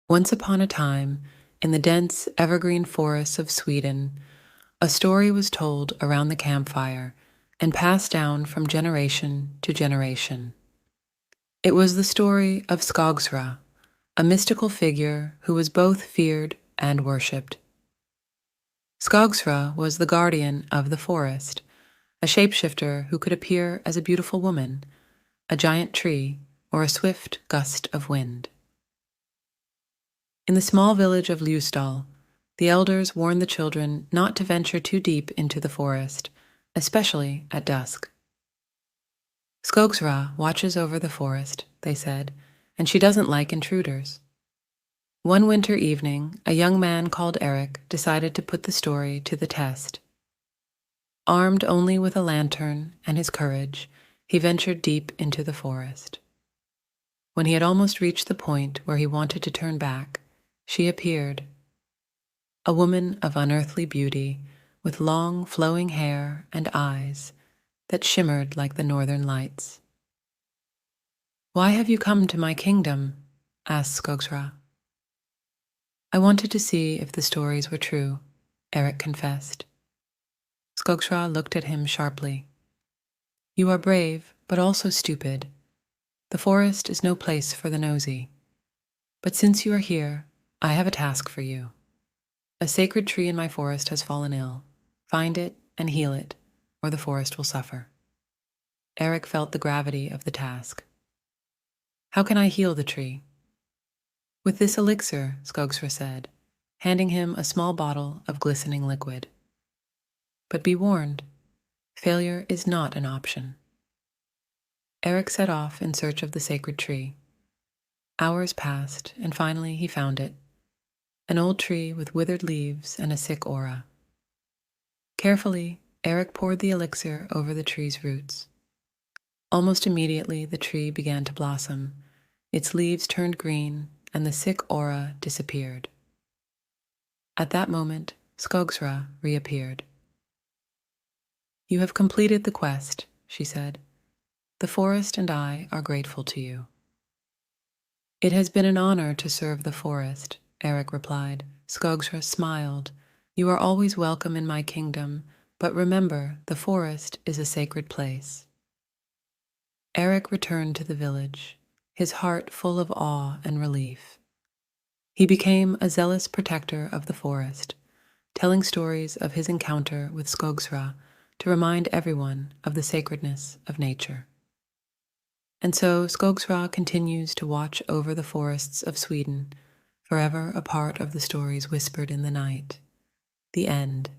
Once upon a time, in the dense evergreen forests of Sweden, a story was told around the campfire and passed down from generation to generation. It was the story of Skogsrå, a mystical figure who was both feared and worshipped. Skogsrå was the guardian of the forest, a shapeshifter who could appear as a beautiful woman, a giant tree, or a swift gust of wind. In the small village of Ljusdal, the elders warned the children not to venture too deep into the forest, especially at dusk. Skogsrå watches over the forest, they said, and she doesn't like intruders. One winter evening, a young man called Erik decided to put the story to the test. Armed only with a lantern and his courage, he ventured deep into the forest. When he had almost reached the point where he wanted to turn back, she appeared. A woman of unearthly beauty, with long flowing hair and eyes that shimmered like the northern lights. "Why have you come to my kingdom?" asked Skogsrå. "I wanted to see if the stories were true," Erik confessed. Skogsrå looked at him sharply. "You are brave, but also stupid. The forest is no place for the nosy. But since you are here, I have a task for you. A sacred tree in my forest has fallen ill. Find it and heal it, or the forest will suffer." Erik felt the gravity of the task. "How can I heal the tree?" "With this elixir," Skogsrå said, handing him a small bottle of glistening liquid. "But be warned, failure is not an option." Erik set off in search of the sacred tree. Hours passed, and finally he found it, an old tree with withered leaves and a sick aura. Carefully, Erik poured the elixir over the tree's roots. Almost immediately, the tree began to blossom. Its leaves turned green, and the sick aura disappeared. At that moment, Skogsrå reappeared. "You have completed the quest," she said. "The forest and I are grateful to you." "It has been an honor to serve the forest," Erik replied. Skogsrå smiled. "You are always welcome in my kingdom, but remember, the forest is a sacred place." Erik returned to the village, his heart full of awe and relief. He became a zealous protector of the forest, telling stories of his encounter with Skogsrå to remind everyone of the sacredness of nature. And so Skogsrå continues to watch over the forests of Sweden, forever a part of the stories whispered in the night. The end.